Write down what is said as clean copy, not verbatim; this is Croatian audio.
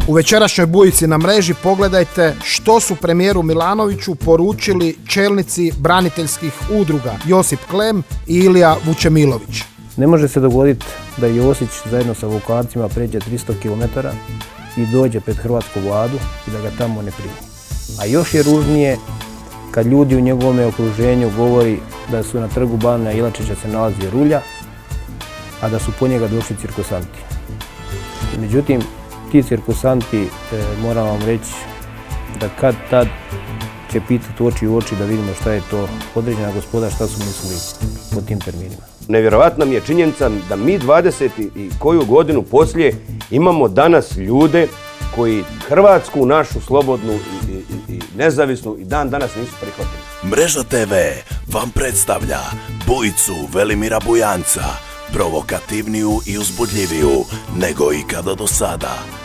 U večerašnjoj Bujici na mreži pogledajte što su premijeru Milanoviću poručili čelnici braniteljskih udruga Josip Klem i Ilija Vučemilović. Ne može se dogoditi da Josić zajedno sa Vukovarcima pređe 300 km i dođe pred hrvatsku vladu i da ga tamo ne primi. A još je ružnije kad ljudi u njegovom okruženju govori da su na trgu Bana Jelačića se nalazi rulja, a da su po njega došli cirkusanti. Međutim, ti cirkusanti, moram vam reći, da kad tad će pitati oči u oči da vidimo šta je to određena gospoda, šta su mislili po tim terminima. Nevjerovatna mi je činjenica da mi 20 i koju godinu poslije imamo danas ljude koji Hrvatsku našu slobodnu i nezavisnu i dan danas nisu prihvatili. Mreža TV vam predstavlja Bujicu Velimira Bujanca, provokativniju i uzbudljiviju nego ikada do sada.